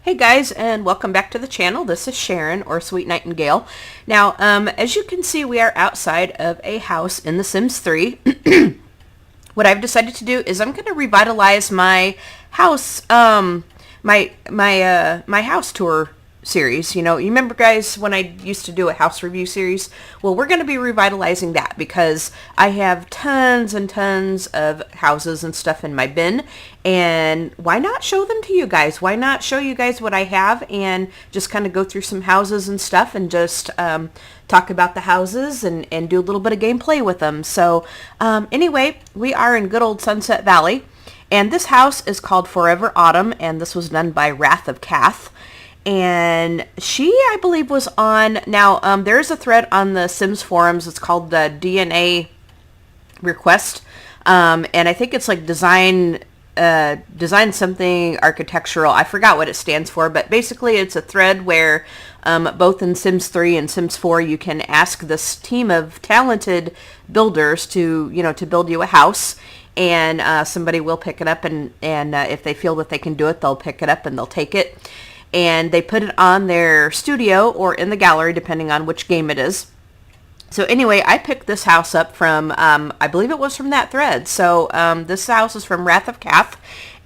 Hey guys, and welcome back to the channel. This is Sharon, or Sweet Nightingale. Now, as you can see, we are outside of a house in The Sims 3. What I've decided to do is I'm going to revitalize my house, my house tour series. You remember, guys, when I used to do a house review series? Well, we're going to be revitalizing that because I have tons and tons of houses and stuff in my bin, and why not show them to you guys? Why not show you guys what I have and just kind of go through some houses and stuff and just talk about the houses and do a little bit of gameplay with them. So anyway, we are in good old Sunset Valley, and this house is called Forever Autumn, and this was done by WrathofCath. And she, I believe, was on, now there's a thread on the Sims forums. It's called the DNA request, and I think it's like design something architectural. I forgot what it stands for, but basically it's a thread where both in Sims 3 and Sims 4 you can ask this team of talented builders to build you a house, and somebody will pick it up, and if they feel that they can do it, they'll pick it up and they'll take it. And they put it on their studio or in the gallery, depending on which game it is. So anyway, I picked this house up from, I believe it was from that thread. So this house is from WrathofCath.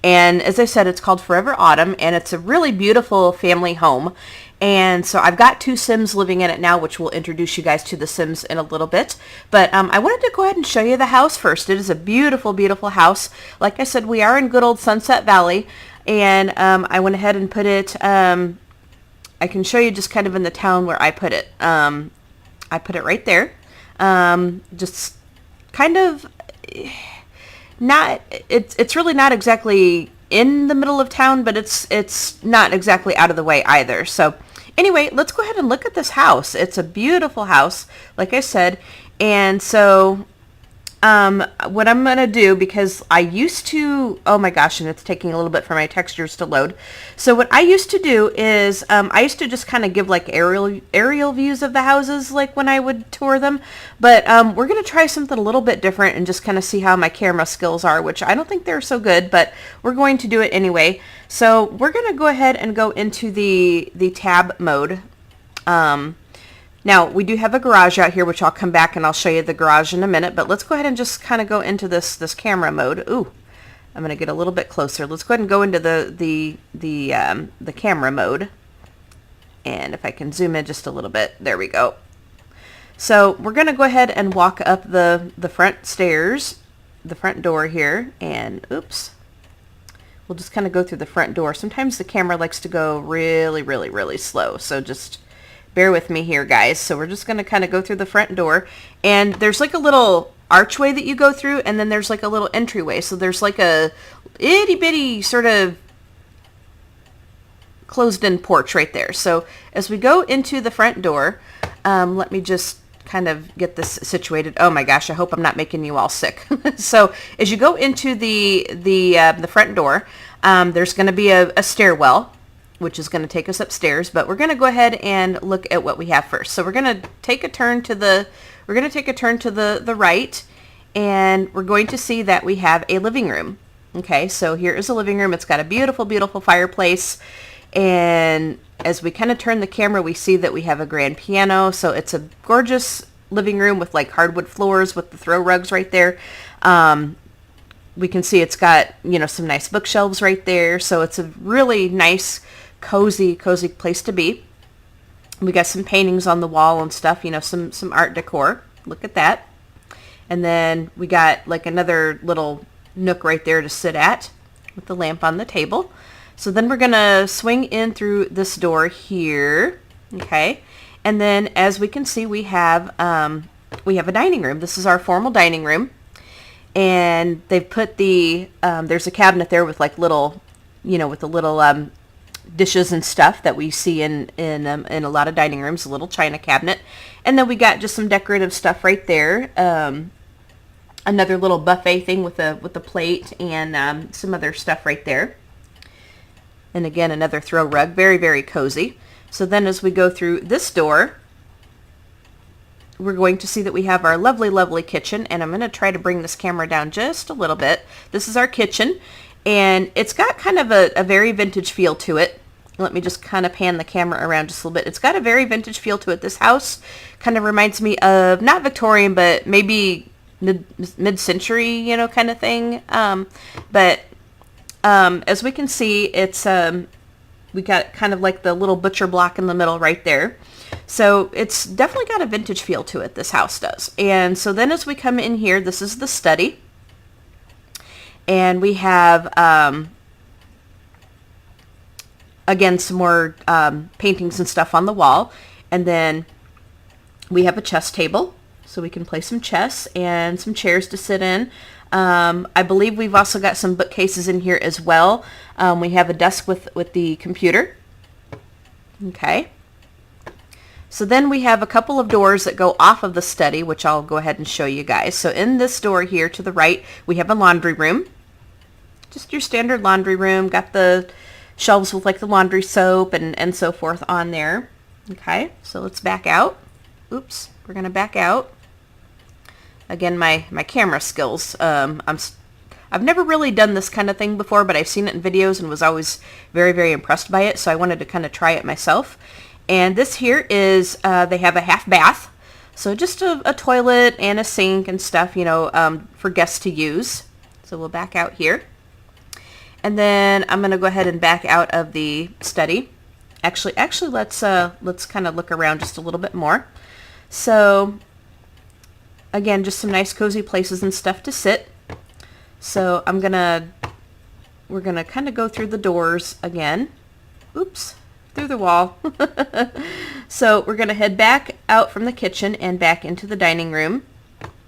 And as I said, it's called Forever Autumn. And it's a really beautiful family home. And so I've got 2 Sims living in it now, which will introduce you guys to the Sims in a little bit. But I wanted to go ahead and show you the house first. It is a beautiful, beautiful house. Like I said, we are in good old Sunset Valley. And I went ahead and put it, I can show you just kind of in the town where I put it. I put it right there. Just kind of not, it's really not exactly in the middle of town, but it's not exactly out of the way either. So anyway, let's go ahead and look at this house. It's a beautiful house, like I said. And so what I'm going to do, because I used to, oh my gosh, and it's taking a little bit for my textures to load. So what I used to do is, I used to just kind of give like aerial views of the houses, like when I would tour them. But we're going to try something a little bit different and just kind of see how my camera skills are, which I don't think they're so good, but we're going to do it anyway. So we're going to go ahead and go into the tab mode. Now, we do have a garage out here, which I'll come back and I'll show you the garage in a minute, but let's go ahead and just kind of go into this camera mode. Ooh, I'm going to get a little bit closer. Let's go ahead and go into the camera mode. And if I can zoom in just a little bit, there we go. So we're going to go ahead and walk up the front stairs, the front door here, and oops. We'll just kind of go through the front door. Sometimes the camera likes to go really, really, really slow, so just bear with me here, guys. So we're just going to kind of go through the front door, and there's like a little archway that you go through, and then there's like a little entryway. So there's like a itty bitty sort of closed in porch right there. So as we go into the front door, let me just kind of get this situated. Oh my gosh, I hope I'm not making you all sick. So as you go into the front door, there's going to be a stairwell, which is going to take us upstairs, but we're going to go ahead and look at what we have first. So we're going to take a turn to the right, and we're going to see that we have a living room. Okay, so here is a living room. It's got a beautiful, beautiful fireplace, and as we kind of turn the camera, we see that we have a grand piano. So it's a gorgeous living room with like hardwood floors with the throw rugs right there. We can see it's got, some nice bookshelves right there. So it's a really nice, cozy place to be. We got some paintings on the wall and stuff, some art decor. Look at that. And then we got like another little nook right there to sit at with the lamp on the table. So then we're going to swing in through this door here. Okay. And then as we can see, we have a dining room. This is our formal dining room. And they've put there's a cabinet there with like little, with the little dishes and stuff that we see in a lot of dining rooms, a little china cabinet. And then we got just some decorative stuff right there. Another little buffet thing with a plate and some other stuff right there. And again, another throw rug, very, very cozy. So then as we go through this door, we're going to see that we have our lovely, lovely kitchen, and I'm going to try to bring this camera down just a little bit. This is our kitchen, and it's got kind of a very vintage feel to it. Let me just kind of pan the camera around just a little bit. It's got a very vintage feel to it. This house kind of reminds me of, not Victorian, but maybe mid-century, you know, kind of thing. But as we can see, it's we got kind of like the little butcher block in the middle right there. So it's definitely got a vintage feel to it, this house does. And so then as we come in here, this is the study. And we have, again, some more paintings and stuff on the wall. And then we have a chess table, so we can play some chess, and some chairs to sit in. I believe we've also got some bookcases in here as well. We have a desk with the computer. Okay. So then we have a couple of doors that go off of the study, which I'll go ahead and show you guys. So in this door here to the right, we have a laundry room. Just your standard laundry room. Got the shelves with like the laundry soap and so forth on there. Okay, so let's back out. Oops, we're going to back out. Again, my camera skills. I've never really done this kind of thing before, but I've seen it in videos and was always very, very impressed by it. So I wanted to kind of try it myself. And this here is, they have a half bath. So just a toilet and a sink and stuff, you know, for guests to use. So we'll back out here. And then I'm going to go ahead and back out of the study. Actually, let's kind of look around just a little bit more. So again, just some nice cozy places and stuff to sit. So we're going to kind of go through the doors again. Oops. Through the wall. So we're going to head back out from the kitchen and back into the dining room.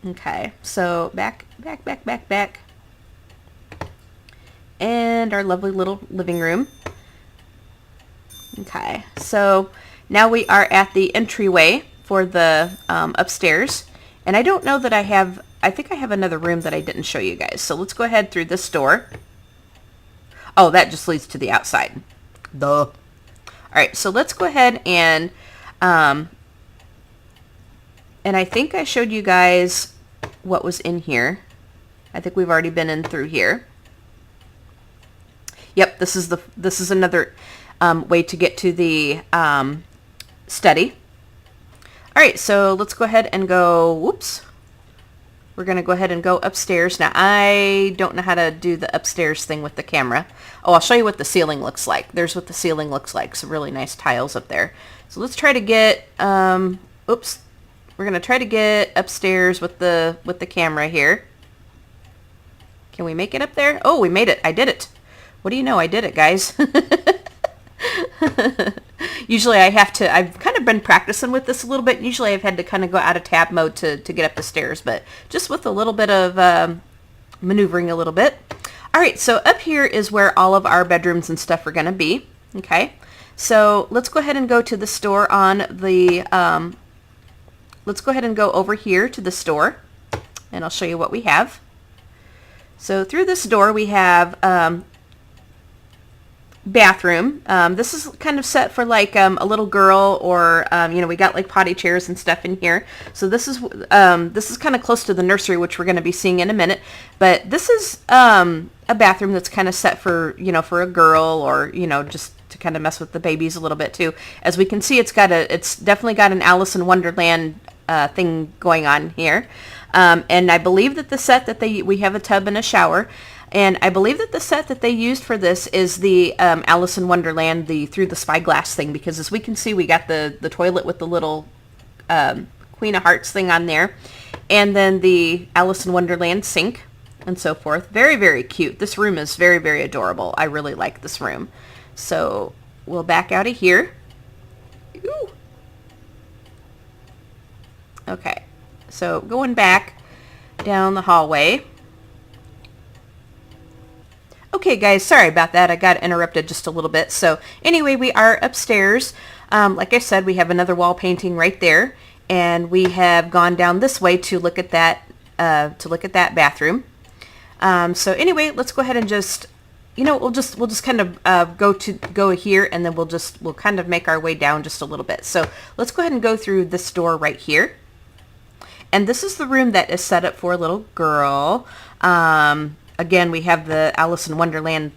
Okay, so back. And our lovely little living room. Okay, so now we are at the entryway for the upstairs. And I don't know that I think I have another room that I didn't show you guys. So let's go ahead through this door. Oh, that just leads to the outside. Duh. All right, so let's go ahead and I think I showed you guys what was in here. I think we've already been in through here. Yep, this is another way to get to the study. All right, so let's go ahead and go. Whoops. We're going to go ahead and go upstairs. Now, I don't know how to do the upstairs thing with the camera. Oh, I'll show you what the ceiling looks like. There's what the ceiling looks like. Some really nice tiles up there. So let's try to get, oops. We're going to try to get upstairs with the camera here. Can we make it up there? Oh, we made it. I did it. What do you know? I did it, guys. Usually I've kind of been practicing with this a little bit. Usually I've had to kind of go out of tab mode to get up the stairs, but just with a little bit of maneuvering a little bit. All right, so up here is where all of our bedrooms and stuff are going to be. Okay, so let's go ahead and go to the store on the, let's go ahead and go over here to the store, and I'll show you what we have. So through this door we have bathroom. This is kind of set for like a little girl, or you know, we got like potty chairs and stuff in here. So this is kind of close to the nursery, which we're going to be seeing in a minute. But this is a bathroom that's kind of set for, you know, for a girl, or, you know, just to kind of mess with the babies a little bit too. As we can see, it's definitely got an Alice in Wonderland thing going on here. And I believe that the set that we have a tub and a shower. And I believe that the set that they used for this is the Alice in Wonderland, the Through the Spyglass thing, because as we can see, we got the toilet with the little Queen of Hearts thing on there, and then the Alice in Wonderland sink and so forth. Very, very cute. This room is very, very adorable. I really like this room. So we'll back out of here. Ooh. Okay, so going back down the hallway. Okay, guys, sorry about that. I got interrupted just a little bit. So anyway, we are upstairs. Like I said, we have another wall painting right there, and we have gone down this way to look at that bathroom. So anyway, let's go ahead and just, you know, we'll just kind of go here, and then we'll kind of make our way down just a little bit. So let's go ahead and go through this door right here. And this is the room that is set up for a little girl. Again, we have the Alice in Wonderland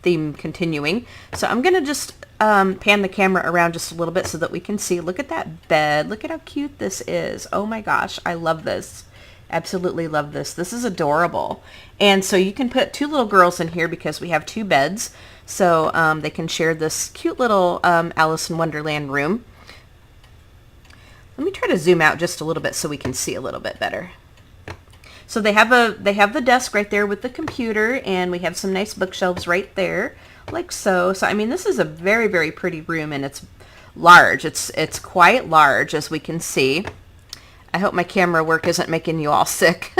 theme continuing. So I'm going to just pan the camera around just a little bit so that we can see. Look at that bed. Look at how cute this is. Oh my gosh, I love this. Absolutely love this. This is adorable. And so you can put two little girls in here because we have two beds. So they can share this cute little Alice in Wonderland room. Let me try to zoom out just a little bit so we can see a little bit better. So they have the desk right there with the computer, and we have some nice bookshelves right there, like so. So I mean, this is a very, very pretty room, and it's large. It's quite large, as we can see. I hope my camera work isn't making you all sick.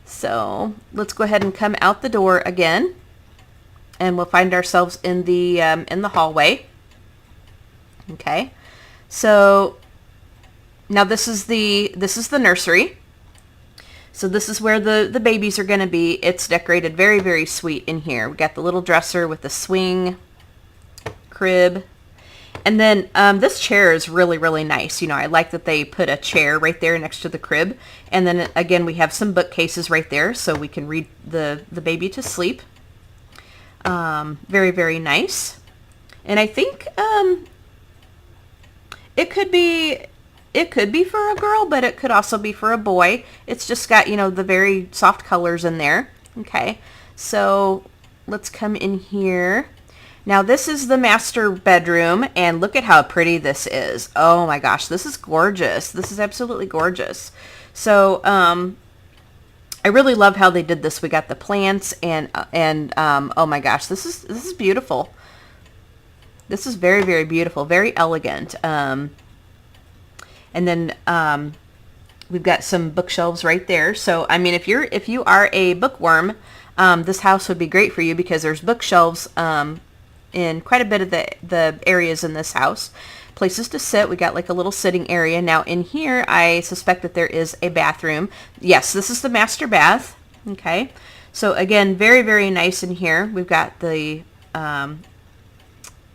So let's go ahead and come out the door again, and we'll find ourselves in the hallway. Okay. So now this is the nursery. So this is where the babies are going to be. It's decorated very, very sweet in here. We got the little dresser with the swing, crib. And then this chair is really, really nice. You know, I like that they put a chair right there next to the crib. And then again, we have some bookcases right there so we can read the baby to sleep. Very, very nice. And I think it could be for a girl, but it could also be for a boy. It's just got, you know, the very soft colors in there. Okay, so let's come in here. Now this is the master bedroom, and look at how pretty this is. Oh my gosh, this is gorgeous. This is absolutely gorgeous. So I really love how they did this. We got the plants and oh my gosh, this is beautiful. This is very, very beautiful, very elegant. And then we've got some bookshelves right there. So I mean, if you are a bookworm, this house would be great for you because there's bookshelves in quite a bit of the areas in this house. Places to sit. We got like a little sitting area. Now in here, I suspect that there is a bathroom. Yes, this is the master bath. Okay. So again, very, very nice in here. We've got the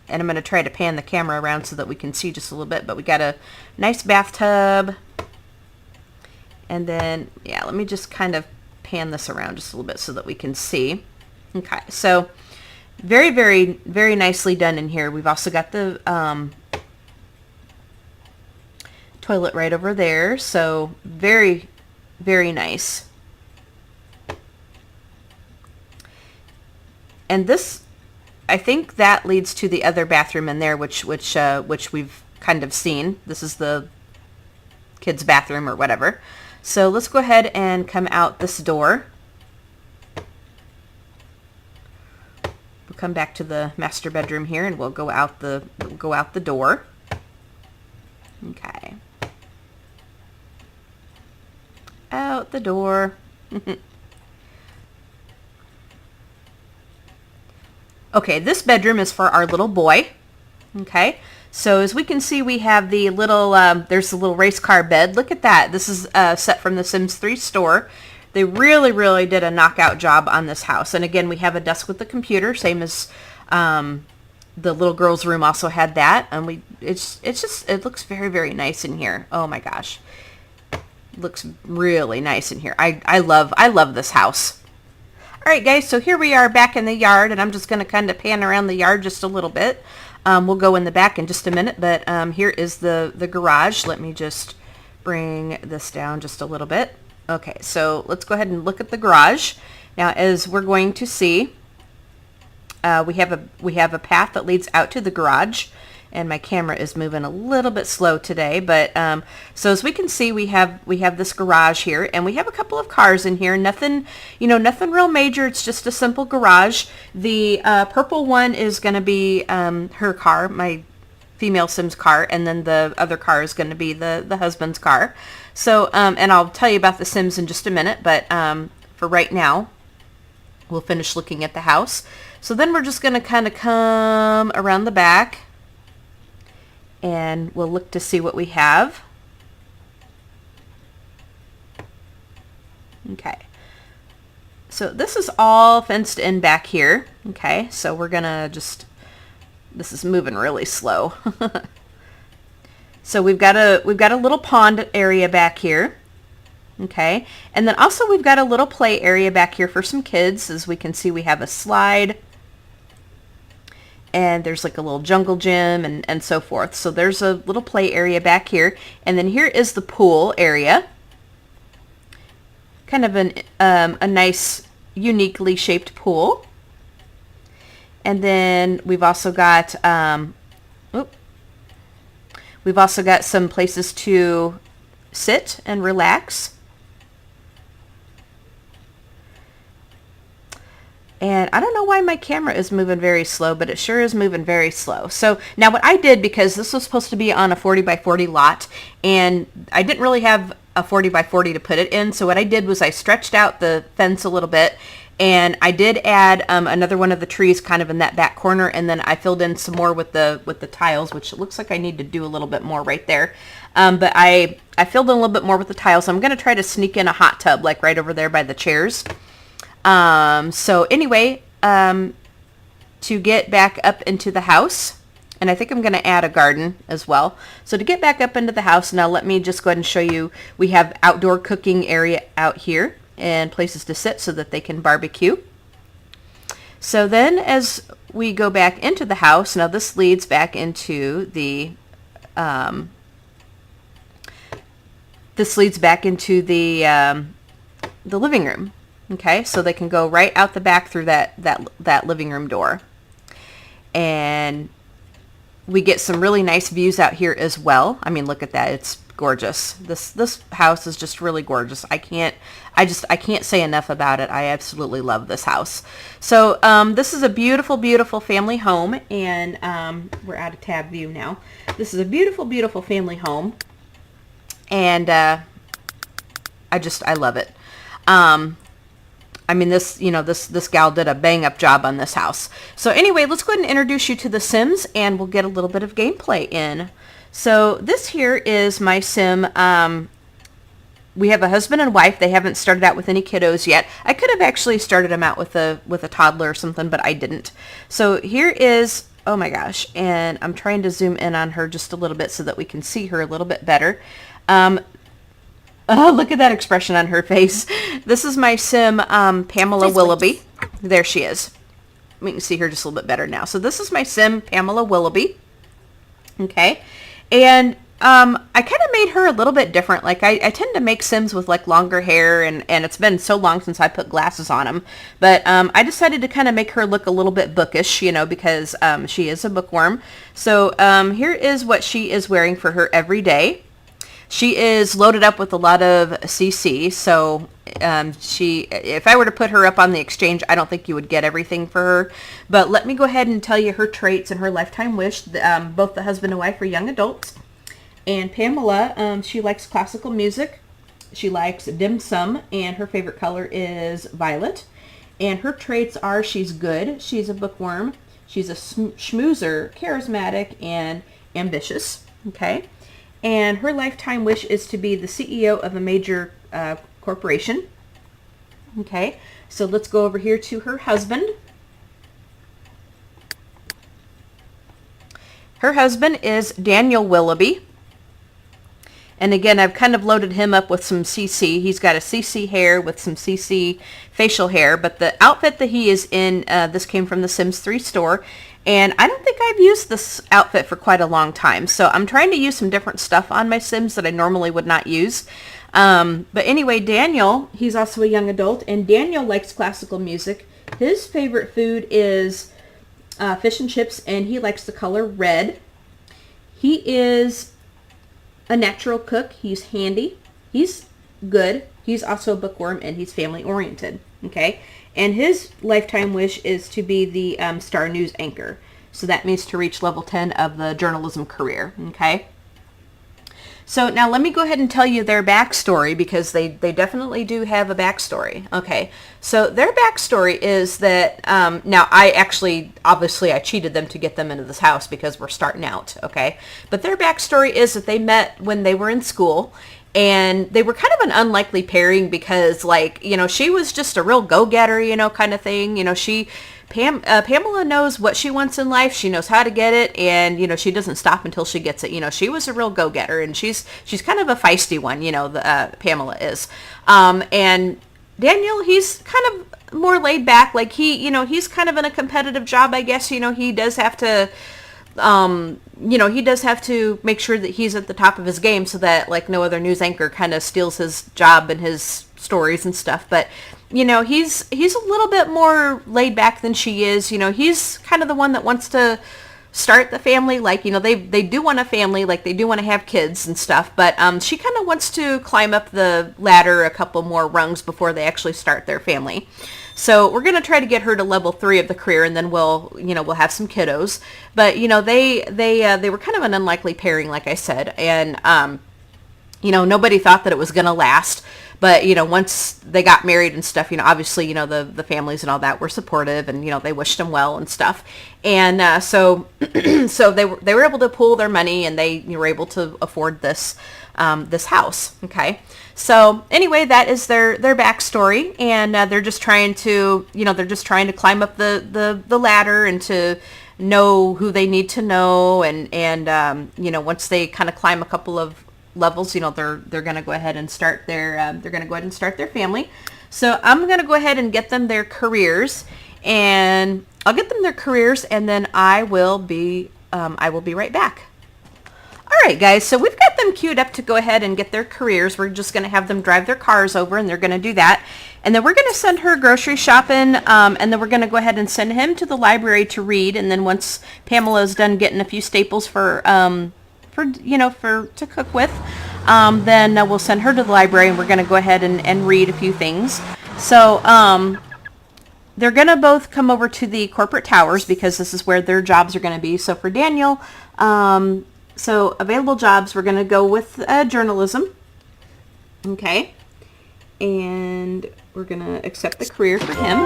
and I'm going to try to pan the camera around so that we can see just a little bit, but we got a nice bathtub. And then, yeah, let me just kind of pan this around just a little bit so that we can see. Okay, so very, very, very nicely done in here. We've also got the toilet right over there, so very, very nice. And this, I think that leads to the other bathroom in there, which we've kind of seen. This is the kids' bathroom or whatever. So let's go ahead and come out this door. We'll come back to the master bedroom here, and we'll go out the door. Okay. Out the door. Okay, this bedroom is for our little boy. Okay, so as we can see, we have the little, there's the little race car bed. Look at that. This is set from the Sims 3 store. They really, really did a knockout job on this house. And again, we have a desk with the computer, same as the little girl's room also had that. And it looks very, very nice in here. Oh my gosh. Looks really nice in here. I love this house. All right, guys, so here we are back in the yard, and I'm just going to kind of pan around the yard just a little bit. We'll go in the back in just a minute, but here is the garage. Let me just bring this down just a little bit. Okay, so let's go ahead and look at the garage. Now, as we're going to see, we have a path that leads out to the garage, and my camera is moving a little bit slow today, but so as we can see, we have this garage here, and we have a couple of cars in here. Nothing real major. It's just a simple garage. The purple one is going to be her car, my female Sim's car, and then the other car is going to be the husband's car. So and I'll tell you about the Sims in just a minute, but for right now, we'll finish looking at the house. So then we're just going to kind of come around the back, and we'll look to see what we have. Okay. So this is all fenced in back here. Okay, so we're gonna just, this is moving really slow. So we've got a little pond area back here. Okay, and then also we've got a little play area back here for some kids. As we can see, we have a slide, and there's like a little jungle gym and so forth. So there's a little play area back here, and then here is the pool area. Kind of a nice, uniquely shaped pool. And then we've also got some places to sit and relax. And I don't know why my camera is moving very slow, but it sure is moving very slow. So now what I did, because this was supposed to be on a 40 by 40 lot, and I didn't really have a 40 by 40 to put it in. So what I did was I stretched out the fence a little bit, and I did add another one of the trees kind of in that back corner, and then I filled in some more with the tiles, which it looks like I need to do a little bit more right there. But I filled in a little bit more with the tiles. So I'm going to try to sneak in a hot tub like right over there by the chairs. So anyway, to get back up into the house, and I think I'm going to add a garden as well. So to get back up into the house, now let me just go ahead and show you, we have outdoor cooking area out here and places to sit so that they can barbecue. So then as we go back into the house, now this leads back into the, the living room. Okay, so they can go right out the back through that living room door. And we get some really nice views out here as well. I mean, look at that. It's gorgeous. This house is just really gorgeous. I can't say enough about it. I absolutely love this house. So this is a beautiful, beautiful family home, and we're out of tab view now. This is a beautiful, beautiful family home, and I love it. I mean, this gal did a bang up job on this house. So anyway, let's go ahead and introduce you to the Sims, and we'll get a little bit of gameplay in. So this here is my Sim. We have a husband and wife. They haven't started out with any kiddos yet. I could have actually started them out with a toddler or something, but I didn't. So here is, oh my gosh, and I'm trying to zoom in on her just a little bit so that we can see her a little bit better. Oh, look at that expression on her face. This is my Sim, Pamela Willoughby. There she is. We can see her just a little bit better now. So this is my Sim, Pamela Willoughby. Okay. And I kind of made her a little bit different. Like I tend to make Sims with like longer hair, and it's been so long since I put glasses on them. But I decided to kind of make her look a little bit bookish, because she is a bookworm. So here is what she is wearing for her everyday. She is loaded up with a lot of CC, so if I were to put her up on the exchange, I don't think you would get everything for her. But let me go ahead and tell you her traits and her lifetime wish. Both the husband and wife are young adults. And Pamela, she likes classical music. She likes dim sum, and her favorite color is violet. And her traits are she's good, she's a bookworm, she's a schmoozer, charismatic, and ambitious. Okay. And her lifetime wish is to be the CEO of a major corporation. Okay, so let's go over here to her husband. Her husband is Daniel Willoughby. And again, I've kind of loaded him up with some CC. He's got a CC hair with some CC facial hair. But the outfit that he is in, this came from the Sims 3 store. And I don't think I've used this outfit for quite a long time. So I'm trying to use some different stuff on my Sims that I normally would not use. But anyway, Daniel, he's also a young adult. And Daniel likes classical music. His favorite food is fish and chips. And he likes the color red. He is a natural cook. He's handy. He's good. He's also a bookworm. And he's family oriented. Okay. And his lifetime wish is to be the Star News anchor. So that means to reach level 10 of the journalism career. Okay. So now let me go ahead and tell you their backstory, because they definitely do have a backstory. Okay. So their backstory is that, now obviously I cheated them to get them into this house because we're starting out. Okay. But their backstory is that they met when they were in school. And they were kind of an unlikely pairing because, like, you know, she was just a real go-getter, you know, kind of thing. You know, Pamela knows what she wants in life. She knows how to get it, and, you know, she doesn't stop until she gets it. You know, she was a real go-getter, and she's kind of a feisty one, you know, Pamela is. And Daniel, he's kind of more laid back. Like, you know, he's kind of in a competitive job, I guess. You know, he does have to, you know, he does have to make sure that he's at the top of his game so that, like, no other news anchor kind of steals his job and his stories and stuff. But, you know, he's a little bit more laid back than she is. You know, he's kind of the one that wants to start the family. Like, you know, they do want a family, like they do want to have kids and stuff, but she kind of wants to climb up the ladder a couple more rungs before they actually start their family. So we're going to try to get her to level 3 of the career, and then we'll have some kiddos. But, you know, they were kind of an unlikely pairing, like I said. And, you know, nobody thought that it was going to last. But, you know, once they got married and stuff, you know, obviously, you know, the families and all that were supportive, and, you know, they wished them well and stuff. And so so they were able to pool their money, and they were able to afford this house. Okay. So anyway, that is their backstory, and they're just trying to, you know, climb up the ladder and to know who they need to know, and you know, once they kind of climb a couple of levels, you know, they're going to go ahead and start their family. So I'm going to go ahead and get them their careers, and I'll get them their careers, and then I will be right back. All right, guys, so we've got them queued up to go ahead and get their careers. We're just going to have them drive their cars over, and they're going to do that. And then we're going to send her grocery shopping, and then we're going to go ahead and send him to the library to read. And then once Pamela's done getting a few staples to cook with, then we'll send her to the library, and we're going to go ahead and read a few things. So they're going to both come over to the corporate towers because this is where their jobs are going to be. So for Daniel, so available jobs, we're going to go with journalism. Okay. And we're going to accept the career for him.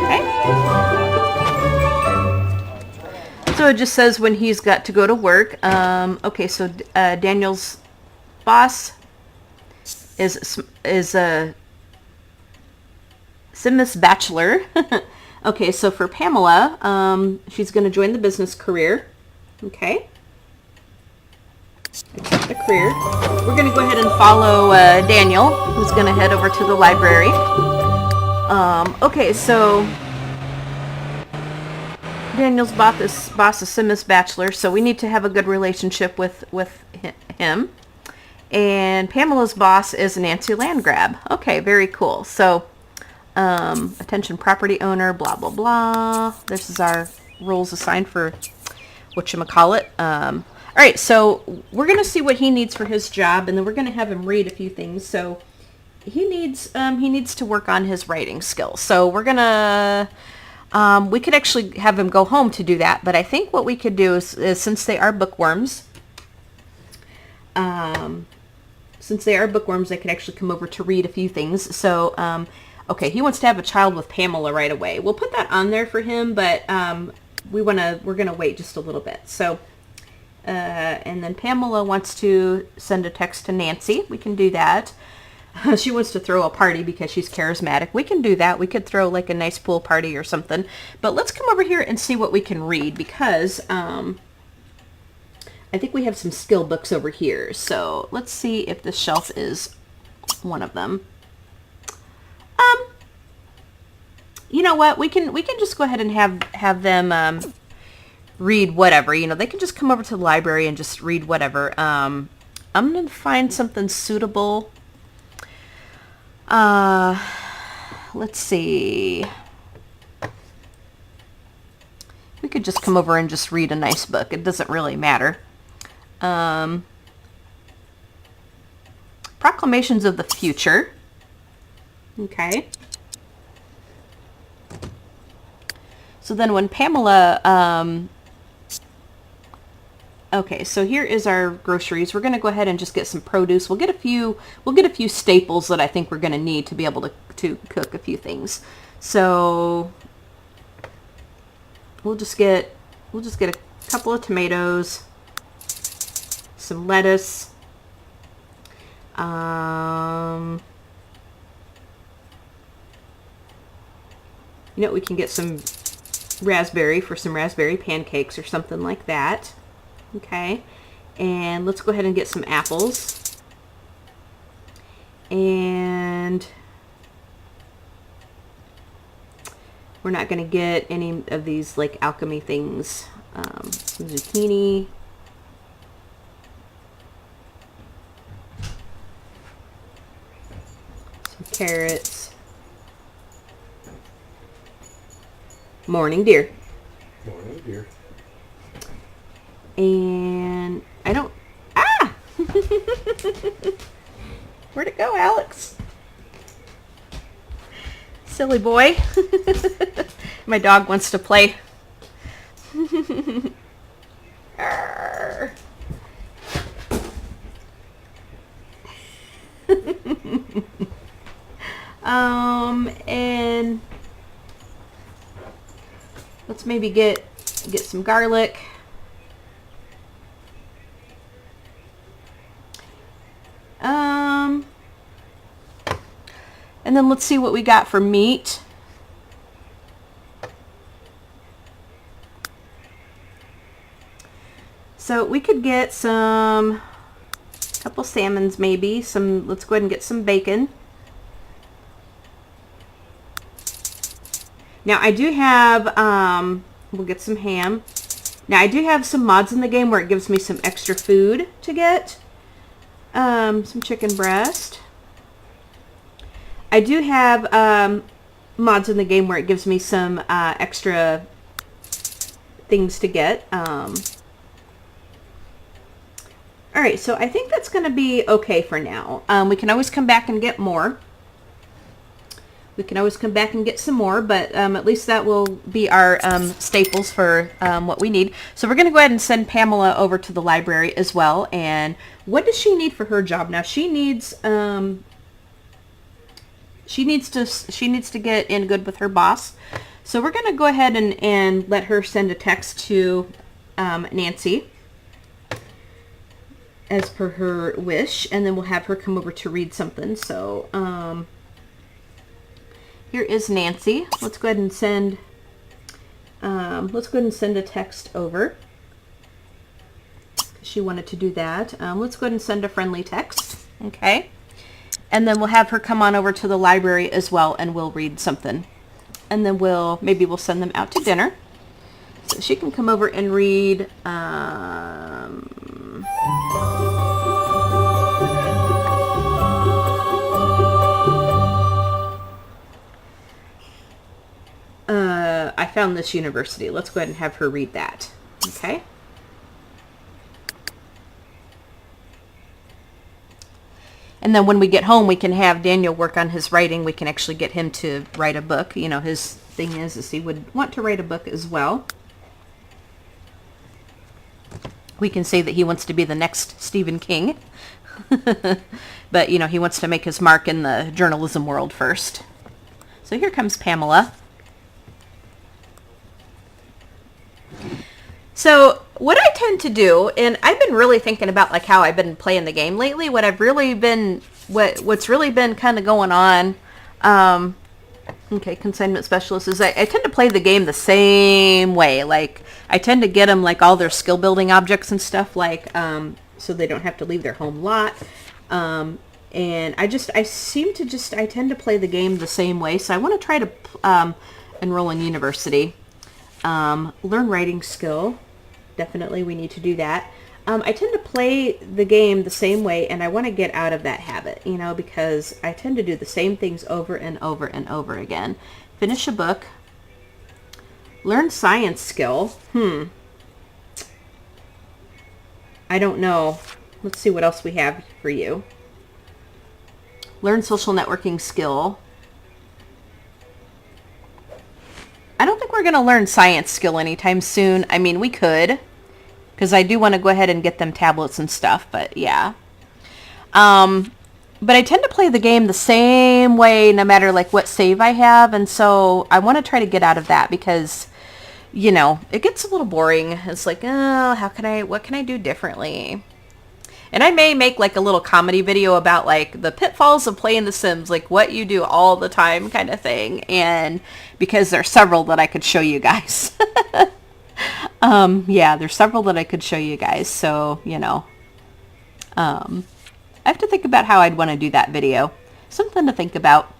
Okay. So it just says when he's got to go to work. Okay, so Daniel's boss is a Simus Bachelor. Okay, so for Pamela, she's going to join the business career. Okay. Accept the career. We're going to go ahead and follow Daniel, who's going to head over to the library. Okay, so Daniel's boss is Simus Bachelor, so we need to have a good relationship with him. And Pamela's boss is Nancy Landgrab. Okay, very cool. So, attention property owner, blah, blah, blah. This is our roles assigned for whatchamacallit. All right, so we're going to see what he needs for his job, and then we're going to have him read a few things. So he needs to work on his writing skills. So we're going to, we could actually have him go home to do that, but I think what we could do is since they are bookworms, they could actually come over to read a few things. So, okay, he wants to have a child with Pamela right away. We'll put that on there for him, but we're going to wait just a little bit. So, and then Pamela wants to send a text to Nancy. We can do that. She wants to throw a party because she's charismatic. We can do that. We could throw like a nice pool party or something. But let's come over here and see what we can read because I think we have some skill books over here. So let's see if this shelf is one of them. You know what? We can just go ahead and have them read whatever. You know, they can just come over to the library and just read whatever. I'm going to find something suitable. Let's see. We could just come over and just read a nice book. It doesn't really matter. Proclamations of the Future. Okay. So then when Pamela, okay, so here is our groceries. We're going to go ahead and just get some produce. We'll get a few staples that I think we're going to need to be able to cook a few things. So we'll just get a couple of tomatoes, some lettuce, You know, we can get some raspberry for some raspberry pancakes or something like that. Okay. And let's go ahead and get some apples. And we're not going to get any of these like alchemy things. Some zucchini. Some carrots. Morning, dear. Morning, dear. And I don't... Ah! Where'd it go, Alex? Silly boy. My dog wants to play. And let's maybe get some garlic. And then let's see what we got for meat. So we could get couple salmons maybe. Let's go ahead and get some bacon. Now I do have, we'll get some ham. Now I do have some mods in the game where it gives me some extra food to get. Some chicken breast. I do have mods in the game where it gives me some extra things to get. Alright, so I think that's going to be okay for now. We can always come back and get more. We can always come back and get some more, but at least that will be our staples for what we need. So we're going to go ahead and send Pamela over to the library as well. And what does she need for her job? Now she needs to get in good with her boss. So we're going to go ahead and let her send a text to Nancy as per her wish, and then we'll have her come over to read something. So here is Nancy. Let's go ahead and send a text over. She wanted to do that. Let's go ahead and send a friendly text. Okay. And then we'll have her come on over to the library as well, and we'll read something. And then maybe we'll send them out to dinner. So she can come over and read I Found This University. Let's go ahead and have her read that. Okay. And then when we get home, we can have Daniel work on his writing. We can actually get him to write a book. You know, his thing is he would want to write a book as well. We can say that he wants to be the next Stephen King. But, you know, he wants to make his mark in the journalism world first. So here comes Pamela. So what I tend to do, and I've been really thinking about like how I've been playing the game lately, what's really been kind of going on, okay, consignment specialist, is I tend to play the game the same way. Like I tend to get them like all their skill building objects and stuff, like so they don't have to leave their home lot. And I tend to play the game the same way. So I want to try to enroll in university. Learn writing skill. Definitely we need to do that. I tend to play the game the same way, and I want to get out of that habit, you know, because I tend to do the same things over and over and over again. Finish a book. Learn science skill. I don't know. Let's see what else we have for you. Learn social networking skill. I don't think we're going to learn science skill anytime soon. I mean, we could, because I do want to go ahead and get them tablets and stuff, but yeah. But I tend to play the game the same way no matter like what save I have, and so I want to try to get out of that because, you know, it gets a little boring. It's like, oh, what can I do differently? And I may make like a little comedy video about like the pitfalls of playing The Sims, like what you do all the time kind of thing. And because there's several that I could show you guys. Yeah, there's several that I could show you guys. So, you know, I have to think about how I'd want to do that video. Something to think about.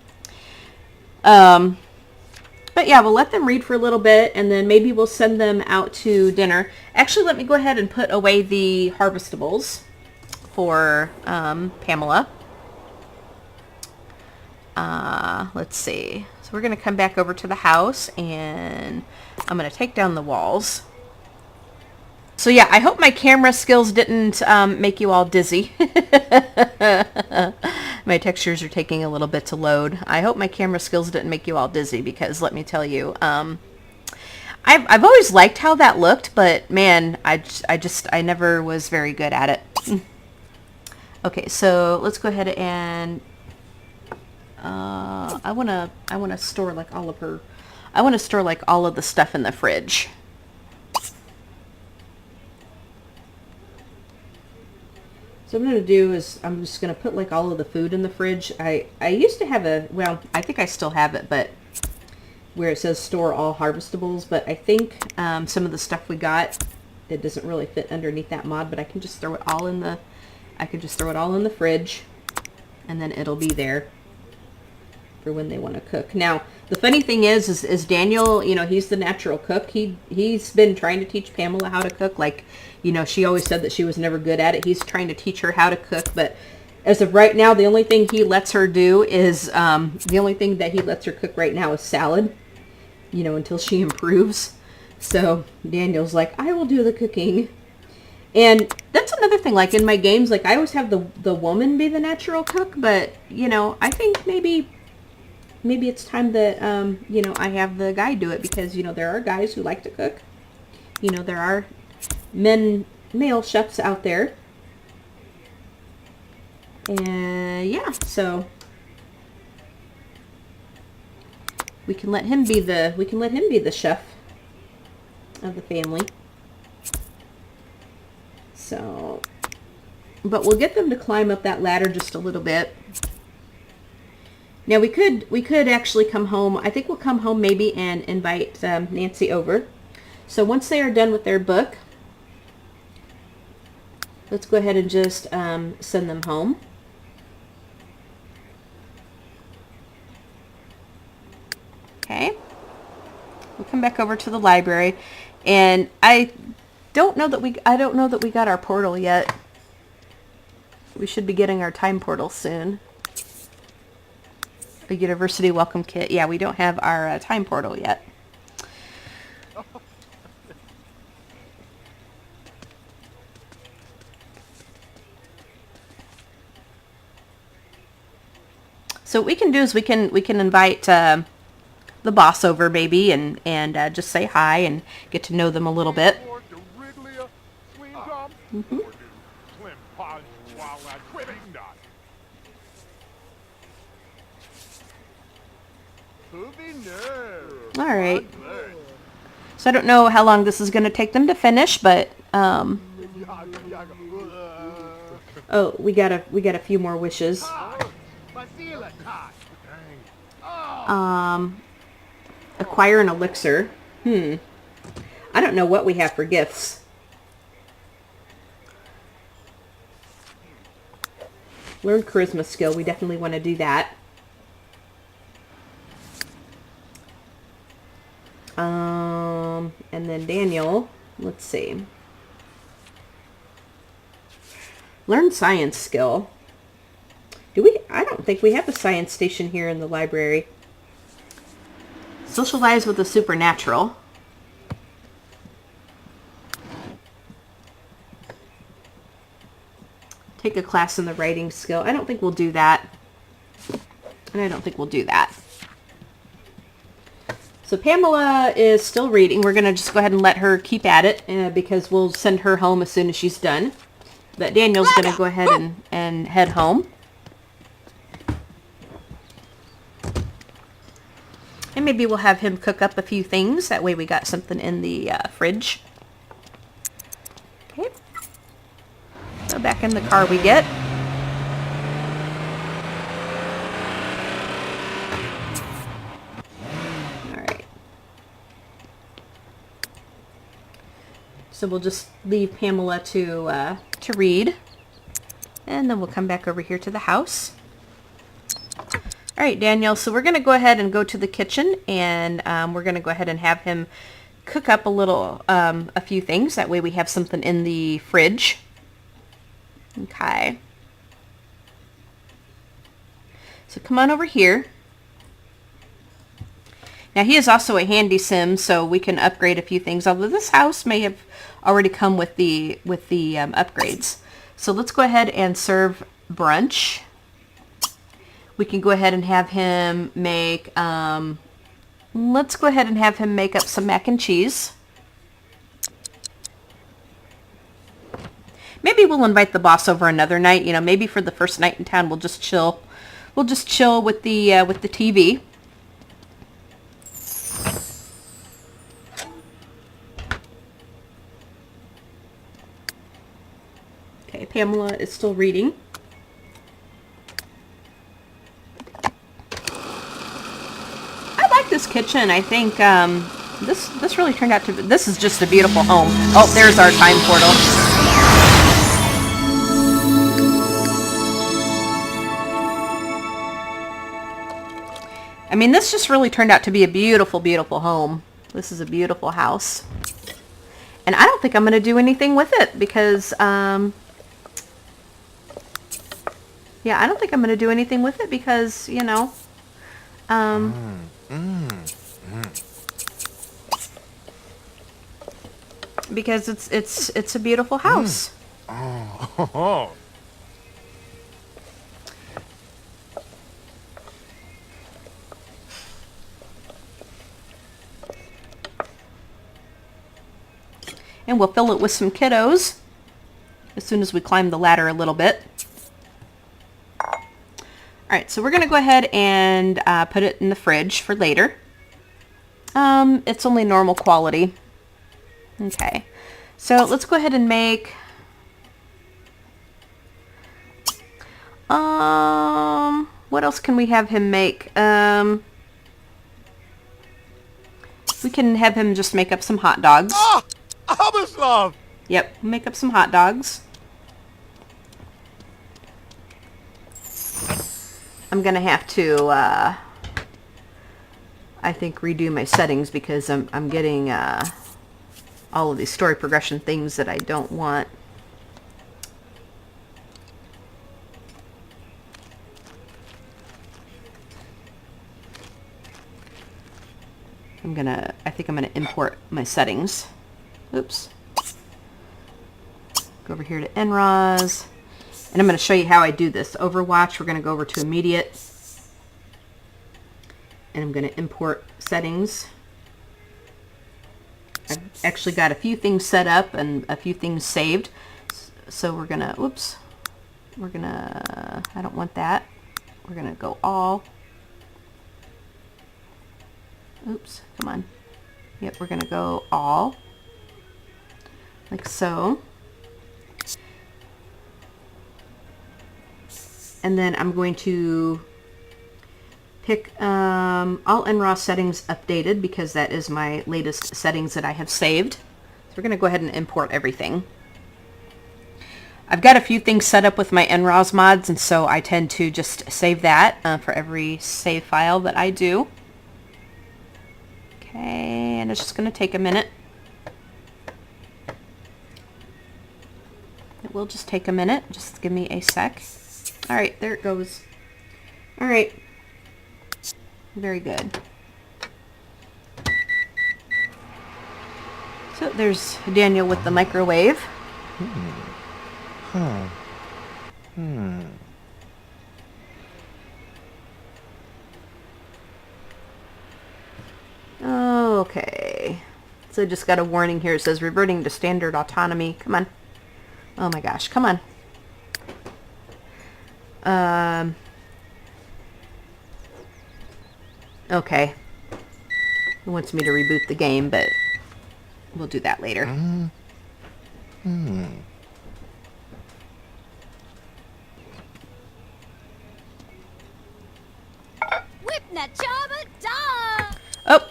But yeah, we'll let them read for a little bit, and then maybe we'll send them out to dinner. Actually, let me go ahead and put away the harvestables for Pamela. Let's see. So we're going to come back over to the house, and I'm going to take down the walls. So yeah, I hope my camera skills didn't make you all dizzy. My textures are taking a little bit to load. I hope my camera skills didn't make you all dizzy, because let me tell you, I've always liked how that looked, but man, I never was very good at it. Okay, so let's go ahead and I wanna store like all of her. I want to store like all of the stuff in the fridge. So what I'm going to do is I'm just going to put like all of the food in the fridge. I used to have a, well, I think I still have it, but where it says store all harvestables, but I think some of the stuff we got, it doesn't really fit underneath that mod, but I can just throw it all in the, I can just throw it all in the fridge, and then it'll be there for when they want to cook. Now, the funny thing is Daniel, you know, he's the natural cook. He's been trying to teach Pamela how to cook. Like, you know, she always said that she was never good at it. He's trying to teach her how to cook, but as of right now, the only thing he lets her do is, the only thing that he lets her cook right now is salad, you know, until she improves. So Daniel's like, I will do the cooking. And that's another thing, like in my games, like I always have the woman be the natural cook, but, you know, I think maybe it's time that, you know, I have the guy do it, because, you know, there are guys who like to cook. You know, there are male chefs out there. And yeah, so we can let him be the chef of the family. So, but we'll get them to climb up that ladder just a little bit. Now we could actually come home. I think we'll come home maybe and invite Nancy over. So once they are done with their book, let's go ahead and just send them home. Okay. We'll come back over to the library, and I don't know that we got our portal yet. We should be getting our time portal soon. A university welcome kit. Yeah, we don't have our time portal yet. So what we can do is we can invite the boss over maybe and just say hi and get to know them a little bit. Mm-hmm. All right. So I don't know how long this is going to take them to finish, but oh, we got a few more wishes. Acquire an elixir. I don't know what we have for gifts. Learn charisma skill. We definitely want to do that. And then Daniel, let's see. Learn science skill. Do we? I don't think we have a science station here in the library. Socialize with the supernatural. Take a class in the writing skill. I don't think we'll do that. And I don't think we'll do that. So Pamela is still reading. We're going to just go ahead and let her keep at it because we'll send her home as soon as she's done. But Daniel's going to go ahead and head home. And maybe we'll have him cook up a few things. That way we got something in the fridge. Okay. back in the car we get. Alright. So we'll just leave Pamela to read. And then we'll come back over here to the house. Alright, Daniel, so we're going to go ahead and go to the kitchen, and we're going to go ahead and have him cook up a few things. That way we have something in the fridge. Okay. So come on over here. Now he is also a handy sim, so we can upgrade a few things, although this house may have already come with the upgrades. So let's go ahead and serve brunch. We can go ahead and have him make, let's go ahead and have him make up some mac and cheese. Maybe we'll invite the boss over another night. You know, maybe for the first night in town, we'll just chill. We'll just chill with the TV. Okay, Pamela is still reading. I like this kitchen. I think this really turned out to be, this is just a beautiful home. Oh, there's our time portal. I mean, this just really turned out to be a beautiful, beautiful home. This is a beautiful house. And I don't think I'm going to do anything with it because, yeah, I don't think I'm going to do anything with it because, you know, because it's a beautiful house. Oh. And we'll fill it with some kiddos as soon as we climb the ladder a little bit. Alright, so we're going to go ahead and put it in the fridge for later. It's only normal quality. Okay, so let's go ahead and make... what else can we have him make? We can have him just make up some hot dogs. Ah! Love. Yep, make up some hot dogs. I'm gonna have to, I think, redo my settings because I'm getting all of these story progression things that I don't want. I think I'm gonna import my settings. Oops. Go over here to NRAS. And I'm going to show you how I do this. Overwatch, we're going to go over to immediate. And I'm going to import settings. I've actually got a few things set up and a few things saved. So we're going to, oops. We're going to, I don't want that. We're going to go all. Oops, come on. Yep, we're going to go all. Like so. And then I'm going to pick all NRAW settings updated because that is my latest settings that I have saved. So we're going to go ahead and import everything. I've got a few things set up with my NRAWs mods, and so I tend to just save that for every save file that I do. Okay, and it's just going to take a minute. It will just take a minute. Just give me a sec. Alright, there it goes. Alright. Very good. So there's Daniel with the microwave. Okay. So I just got a warning here. It says reverting to standard autonomy. Come on. Oh my gosh, come on. Okay. It wants me to reboot the game, but we'll do that later.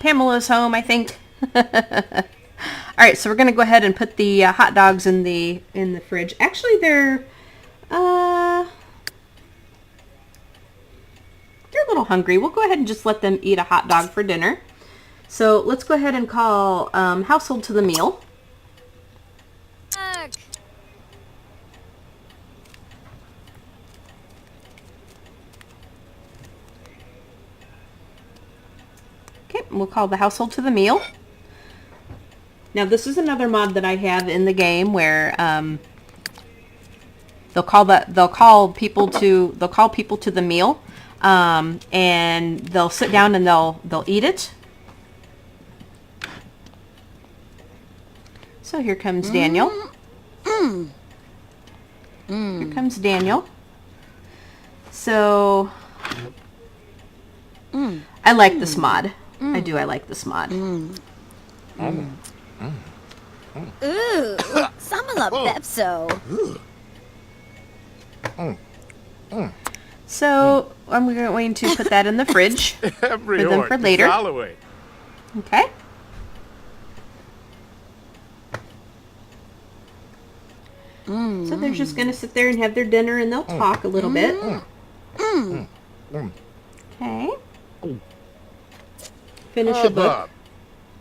Pamela's home, I think. All right, so we're gonna go ahead and put the hot dogs in the fridge. Actually, they're a little hungry. We'll go ahead and just let them eat a hot dog for dinner. So let's go ahead and call household to the meal. Okay, we'll call the household to the meal. Now this is another mod that I have in the game where they'll call people to the meal, and they'll sit down and they'll eat it. So here comes Daniel. Here comes Daniel. So I like this mod. I do. I like this mod. Ooh, Samala Pepso. So I'm going to put that in the fridge for them for later. Okay. So they're just going to sit there and have their dinner, and they'll talk a little bit. Okay. Finish a book.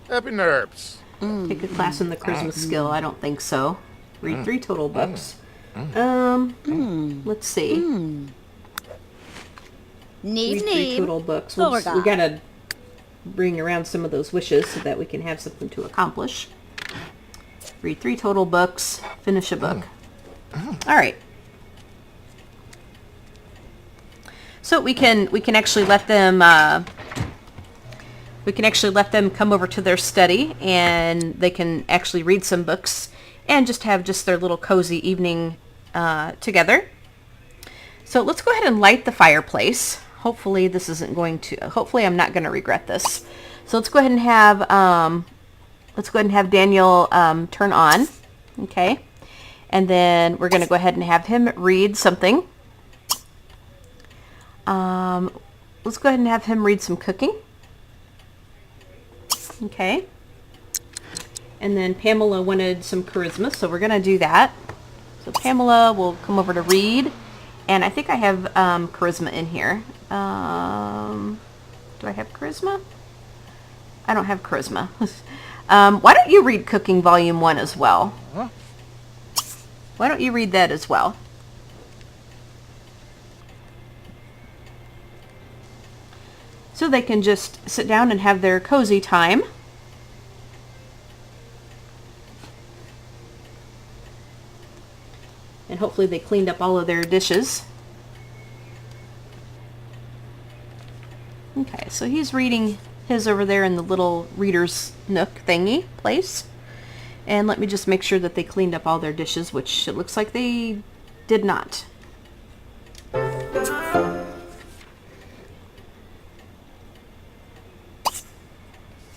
Happy nerves. Take a class in the charisma skill. I don't think so. Read 3 total books. Let's see. Read 3 total books. We gotta bring around some of those wishes so that we can have something to accomplish. Read 3 total books. Finish a book. All right. So we can actually let them come over to their study, and they can actually read some books and just have their little cozy evening together. So let's go ahead and light the fireplace. Hopefully I'm not going to regret this. So let's go ahead and have Daniel turn on. Okay. And then we're going to go ahead and have him read something. Let's go ahead and have him read some cooking. Okay. And then Pamela wanted some charisma, so we're going to do that. So Pamela will come over to read. And I think I have charisma in here. Do I have charisma? I don't have charisma. Why don't you read Cooking Volume 1 as well? Huh? Why don't you read that as well? So they can just sit down and have their cozy time. And hopefully they cleaned up all of their dishes. Okay, so he's reading his over there in the little reader's nook thingy place. And let me just make sure that they cleaned up all their dishes, which it looks like they did not.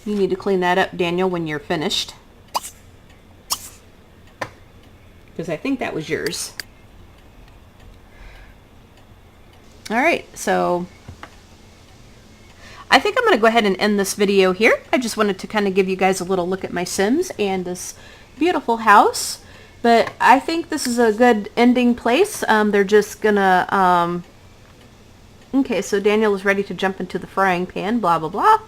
You need to clean that up, Daniel, when you're finished. Because I think that was yours. Alright, so I think I'm going to go ahead and end this video here. I just wanted to kind of give you guys a little look at my Sims and this beautiful house. But I think this is a good ending place. They're just going to... Okay, so Daniel is ready to jump into the frying pan, blah, blah, blah.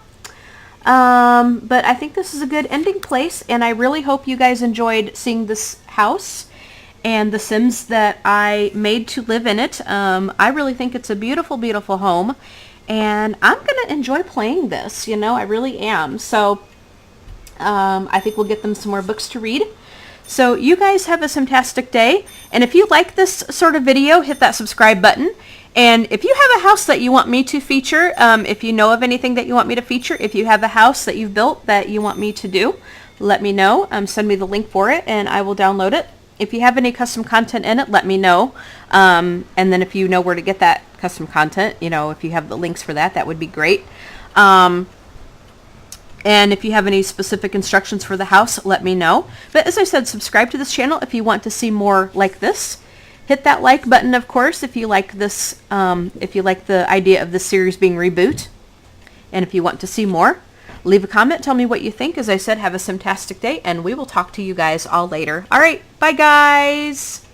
But I think this is a good ending place, and I really hope you guys enjoyed seeing this house and the Sims that I made to live in it. I really think it's a beautiful, beautiful home, and I'm going to enjoy playing this, you know, I really am. So I think we'll get them some more books to read. So you guys have a fantastic day, and if you like this sort of video, hit that subscribe button. And if you have a house that you want me to feature, if you know of anything that you want me to feature, if you have a house that you've built that you want me to do, let me know. Send me the link for it and I will download it. If you have any custom content in it, let me know. And then if you know where to get that custom content, you know, if you have the links for that, that would be great. And if you have any specific instructions for the house, let me know. But as I said, subscribe to this channel if you want to see more like this. Hit that like button, of course, if you like this, if you like the idea of this series being reboot, and if you want to see more. Leave a comment. Tell me what you think. As I said, have a fantastic day, and we will talk to you guys all later. All right. Bye, guys.